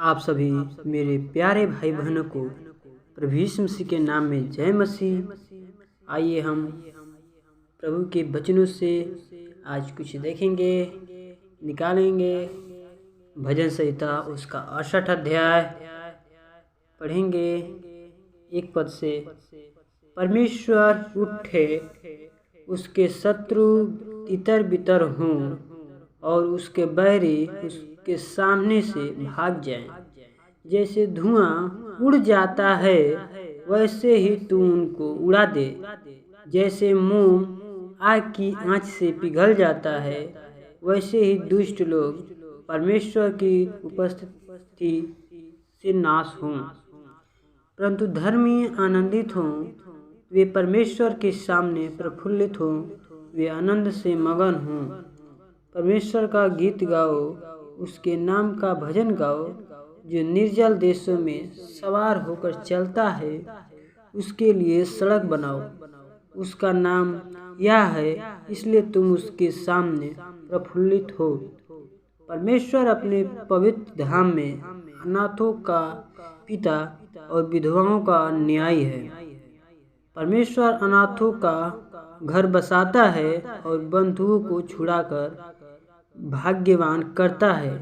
आप सभी मेरे प्यारे भाई बहनों को प्रभु यीशु मसीह के नाम में जय मसीह। आइए हम प्रभु के वचनों से आज कुछ देखेंगे, निकालेंगे। भजन संहिता उसका 68 अध्याय पढ़ेंगे। एक पद से, परमेश्वर उठे, उसके शत्रु तितर बितर हों और उसके बैरी उसके सामने से भाग जाएं। जैसे धुआं उड़ जाता है वैसे ही तू उनको उड़ा दे। जैसे मोम आग की आंच से पिघल जाता है वैसे ही दुष्ट लोग परमेश्वर की उपस्थिति से नाश हों। परंतु धर्मी आनंदित हों, वे परमेश्वर के सामने प्रफुल्लित हों, वे आनंद से मगन हों। परमेश्वर का गीत गाओ, उसके नाम का भजन गाओ। जो निर्जल देशों में सवार होकर चलता है उसके लिए सड़क बनाओ। उसका नाम यह है, इसलिए तुम उसके सामने प्रफुल्लित हो। परमेश्वर अपने पवित्र धाम में अनाथों का पिता और विधवाओं का न्यायी है। परमेश्वर अनाथों का घर बसाता है और बंधुओं को छुड़ाकर भाग्यवान करता है।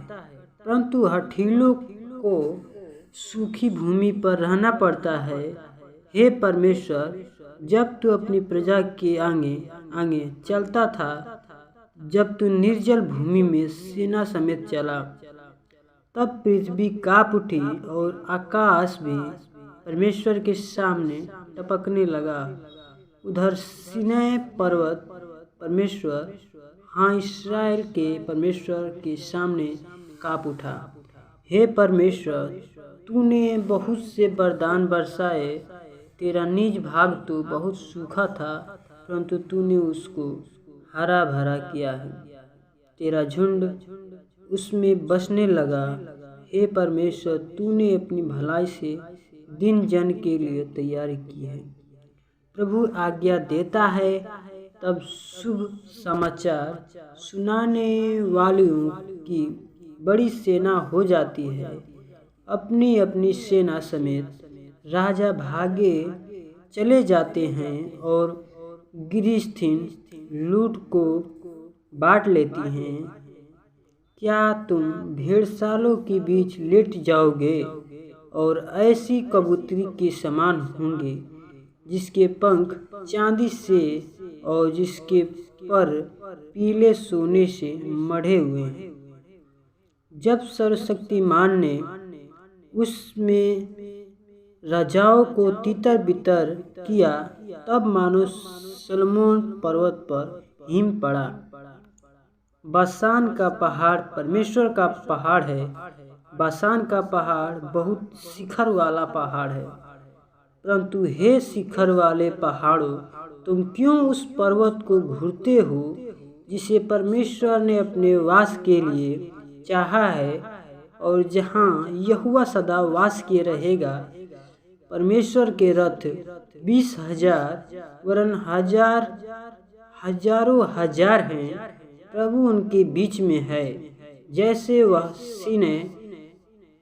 परंतु हठीलों को सूखी भूमि पर रहना पड़ता है। हे परमेश्वर, जब तू अपनी प्रजा के आगे आगे चलता था, जब तू निर्जल भूमि में सेना समेत चला, तब पृथ्वी कांप उठी और आकाश भी परमेश्वर के सामने टपकने लगा। उधर सीनै पर्वत परमेश्वर, हाँ, इस्राएल के परमेश्वर के सामने कांप उठा। हे परमेश्वर, तूने बहुत से वरदान बरसाए। तेरा निज भाग तो बहुत सूखा था, परंतु तूने उसको हरा भरा किया है। तेरा झुंड उसमें बसने लगा। हे परमेश्वर, तूने अपनी भलाई से दिन जन के लिए तैयारी की है। प्रभु आज्ञा देता है तब शुभ समाचार सुनाने वालों की बड़ी सेना हो जाती है। अपनी अपनी सेना समेत राजा भागे चले जाते हैं और गिरस्थिन लूट को बांट लेती हैं। क्या तुम भेड़सालों के बीच लेट जाओगे और ऐसी कबूतरी के समान होंगे जिसके पंख चांदी से और जिसके पर पीले सोने से मढ़े हुए हैं। जब सर्वशक्तिमान ने उसमें राजाओं को तितर बितर किया, तब मानो सलमोन पर्वत पर हिम पड़ा। बाशान का पहाड़ परमेश्वर का पहाड़ है। बाशान का पहाड़ बहुत शिखर वाला पहाड़ है। परंतु हे शिखर वाले पहाड़ों, तुम क्यों उस पर्वत को घूरते हो जिसे परमेश्वर ने अपने वास के लिए चाहा है और जहाँ यहोवा सदा वास किए रहेगा। परमेश्वर के रथ 20,000 वरन हजारों हजार हैं। प्रभु उनके बीच में है। जैसे वह सीनै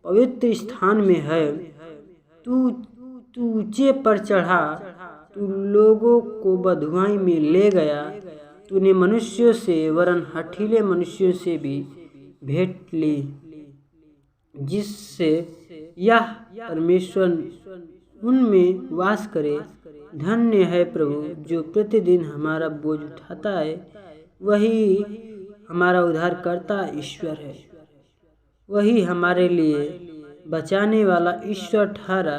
पवित्र स्थान में है। तू ऊंचे पर चढ़ा, तू लोगों को बँधुआई में ले गया। तूने मनुष्यों से वरन हठीले मनुष्यों से भी भेंट ली, जिससे यह परमेश्वर उनमें वास करे। धन्य है प्रभु जो प्रतिदिन हमारा बोझ उठाता है। वही हमारा उद्धारकर्ता ईश्वर है। वही हमारे लिए बचाने वाला ईश्वर ठहरा।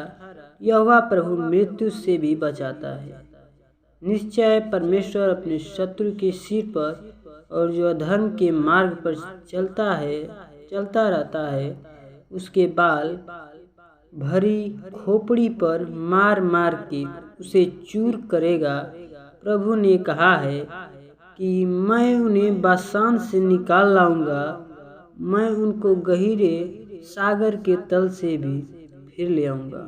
यहोवा प्रभु मृत्यु से भी बचाता है। निश्चय परमेश्वर अपने शत्रु के सिर पर और जो अधर्म के मार्ग पर चलता रहता है उसके बाल भरी खोपड़ी पर मार मार के उसे चूर करेगा। प्रभु ने कहा है कि मैं उन्हें बाशान से निकाल लाऊंगा। मैं उनको गहीरे सागर के तल से भी फिर ले आऊँगा,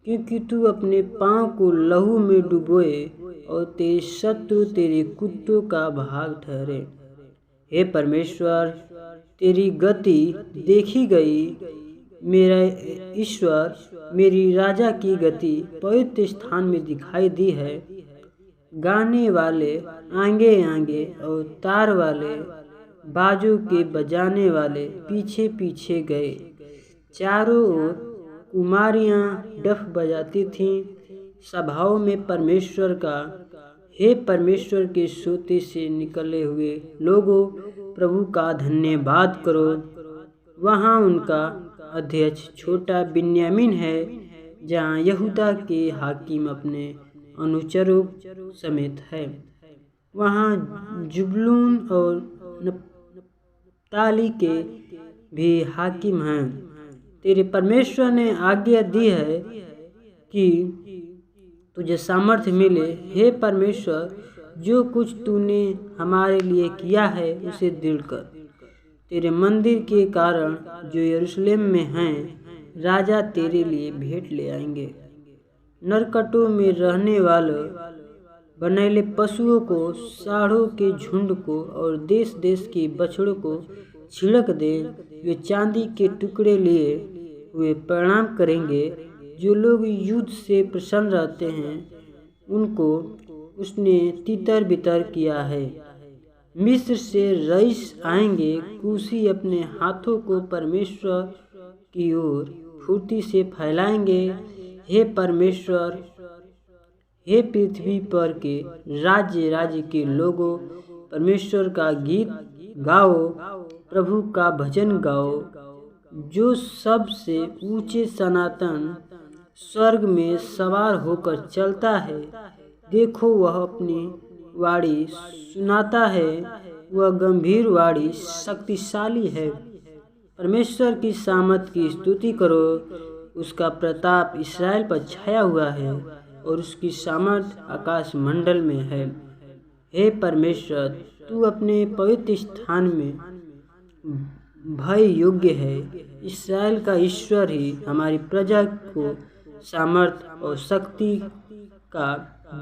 क्योंकि तू अपने पाँव को लहू में डुबोए और तेरे शत्रु तेरे कुत्तों का भाग ठहरे। हे परमेश्वर, तेरी गति देखी गई। मेरा ईश्वर मेरी राजा की गति पवित्र स्थान में दिखाई दी है। गाने वाले आगे आगे और तार वाले बाजों के बजाने वाले पीछे पीछे गए। चारों ओर कुमारियां डफ बजाती थीं। सभाओं में परमेश्वर का, हे परमेश्वर के सोते से निकले हुए लोगों, प्रभु का धन्यवाद करो। वहाँ उनका अध्यक्ष छोटा बिन्यामीन है, जहाँ यहूदा के हाकिम अपने अनुचरों समेत है। वहाँ जुबलून और नप्ताली के भी हाकिम हैं। तेरे परमेश्वर ने आज्ञा दी है कि तुझे सामर्थ्य मिले। हे परमेश्वर, जो कुछ तूने हमारे लिए किया है उसे दृढ़ कर। तेरे मंदिर के कारण जो यरूशलेम में हैं, राजा तेरे लिए भेंट ले आएंगे। नरकटों में रहने वाले बनैले पशुओं को, साढ़ों के झुंड को और देश देश के बछड़ों को छिड़क दे। वे चांदी के टुकड़े लिए हुए प्रणाम करेंगे। जो लोग युद्ध से प्रसन्न रहते हैं, उनको उसने तितर बितर किया है। मिस्र से रईस आएंगे। कुशी अपने हाथों को परमेश्वर की ओर फुर्ती से फैलाएंगे। हे परमेश्वर, हे पृथ्वी पर के राज्य राज्य के लोगों, परमेश्वर का गीत गाओ, प्रभु का भजन गाओ। जो सबसे ऊंचे सनातन स्वर्ग में सवार होकर चलता है, देखो वह अपनी वाणी सुनाता है। वह गंभीर वाणी शक्तिशाली है। परमेश्वर की सामर्थ की स्तुति करो। उसका प्रताप इस्राएल पर छाया हुआ है और उसकी सामर्थ आकाश मंडल में है। हे परमेश्वर, तू अपने पवित्र स्थान में भय योग्य है। इस्राएल का ईश्वर ही हमारी प्रजा को सामर्थ और शक्ति का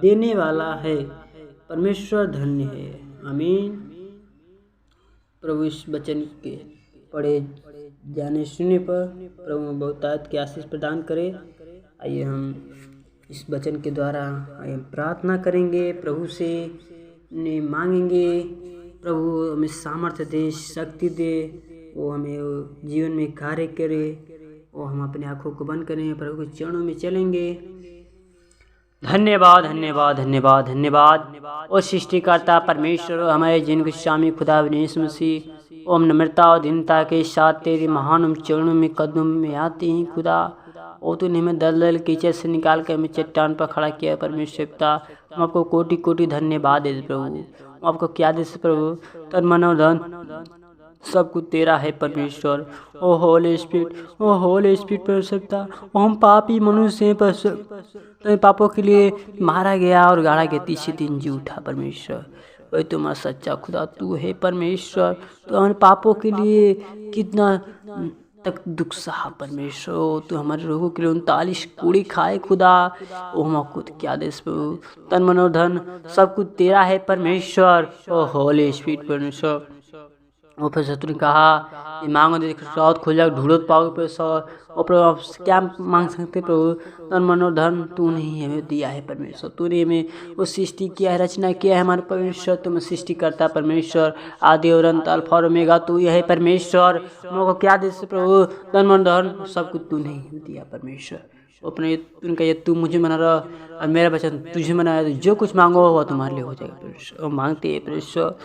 देने वाला है। परमेश्वर धन्य है। आमीन। प्रभु इस वचन के पढ़े जाने सुनने पर प्रभु बहुतायत की आशीष प्रदान करे। आइए हम इस वचन के द्वारा आइए प्रार्थना करेंगे, प्रभु से ने मांगेंगे। प्रभु हमें सामर्थ्य दे, शक्ति दे, वो हमें जीवन में कार्य करे। वो हम अपने आँखों को बंद करें, प्रभु के चरणों में चलेंगे। धन्यवाद धन्यवाद धन्यवाद धन्यवाद। ओ सृष्टिकर्ता परमेश्वर, हमारे जिनके स्वामी खुदा यीशु मसीह, ओम नम्रता और दीनता के साथ तेरे महान चरणों में कदम में आते हैं खुदा। ओ तूने हमें दलदल कीचड़ से निकाल कर हमें चट्टान पर खड़ा किया परमेश्वर पिता। हम आपको कोटि कोटि धन्यवाद देते प्रभु। हम आपको क्या दे प्रभु, तन मन और धन सब कुछ तेरा है परमेश्वर। ओ होली स्पिरिट, ओ होली स्पिरिट परमेश्वर पिता। हम पापी मनुष्य हैं परमेश्वर, तो पापों के लिए मारा गया और गाड़ा गया, तीसरे दिन जी उठा परमेश्वर। वही तुम्हारा सच्चा खुदा तू है परमेश्वर। तो हमारे पापों के लिए कितना तक दुख सहा परमेश्वर। तो हमारे रोगों के लिए 39 पूरी खाए खुदा। ओ हम आपको क्या दे प्रभु, तन मन और धन सब कुछ तेरा है परमेश्वर। ओ होली स्पिरिट परमेश्वर। और फिर शत्रु ने कहा मांगो तो खुल जाएगा, ढूंढो तो पाओगे परमेश्वर। और प्रभु आप क्या मांग सकते प्रभु, तन मन और धन तूने ही हमें दिया है परमेश्वर। तूने हमें वो सृष्टि किया है, रचना किया है हमारे परमेश्वर। तुम सृष्टि करता परमेश्वर, आदि और अंत, अल्फा और ओमेगा तू यह है परमेश्वर। हमको क्या दे प्रभु, तन मन धन सब कुछ तूने ही दिया परमेश्वर। अपने उनका ये तू मुझे मना रहा और मेरा वचन तुझे मनाया, तो जो कुछ मांगो वह तुम्हारे लिए हो जाएगा परमेश्वर। और मांगते हैं परमेश्वर,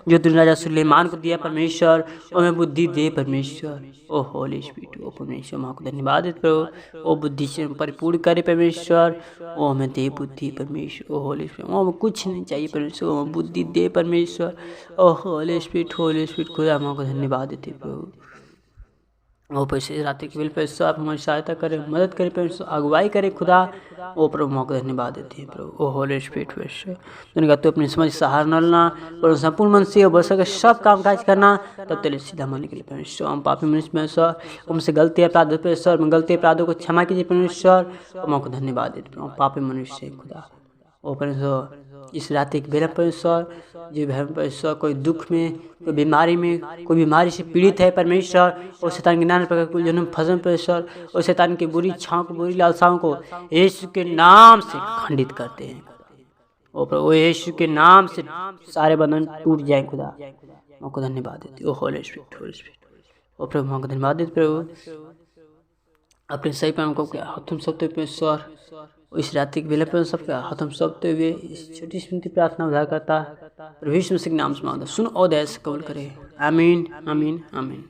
जो तूने राजा सुलेमान को दिया परमेश्वर, और हमें बुद्धि दे परमेश्वर। ओ होली स्पिरिट, ओ परमेश्वर माँ को धन्यवाद देते प्रभु। ओ बुद्धि से परिपूर्ण करे परमेश्वर। ओ हमें दे बुद्धि परमेश्वर। ओ होली स्पिरिट, ओ हमें कुछ नहीं चाहिए परमेश्वर, हमें बुद्धि दे परमेश्वर। ओ होली स्पिरिट खुदा माँ को धन्यवाद देते प्रभु। और पैसे रात्रि के बिल पैसा आप हमारी सहायता करें, मदद करें परमेश्वर, अगुवाई करें खुदा। ओ प्रभु मौका धन्यवाद देते हैं प्रभु। ओ होली स्पिरिट परमेश्वर, तूने कहा तू अपनी समझ सहारा न लेना, पर संपूर्ण मन से बस सके सब काम काज करना, तब तेरे सीधा मन के लिए परमेश्वर। हम पापी मनुष्य परमेश्वर, हमसे गलती अपराध परमेश्वर, हम गलती अपराधों को क्षमा कीजिए परमेश्वर। और मौका धन्यवाद देते प्रभु, पापी मनुष्य खुदा। ओ परमेश्वर इस रात एक बेला परमेश्वर, जो परमेश्वर कोई दुख में, कोई बीमारी से पीड़ित है परमेश्वर, और शैतान के नाना प्रकार कुल जन्म फसन परमेश्वर, और शैतान की बुरी इच्छाओं को, बुरी लालसाओं को यीशु के नाम से खंडित करते हैं। ओ प्रभु, यीशु के नाम से सारे बंधन टूट जाए खुदा। हमको धन्यवाद देते ओ होली स्पिरिट। ओ प्रभु, हमको धन्यवाद देते प्रभु, अपने सही पर को हाथों सौंपते हुए परमेश्वर, इस रात्रि के बेले पर सबके हाथों सौंपते हुए इस छोटी सी प्रार्थना उद्धार करता प्रभु यीशु मसीह के नाम से मांगता, सुन और दया से कबूल करे। आमीन आमीन आमीन।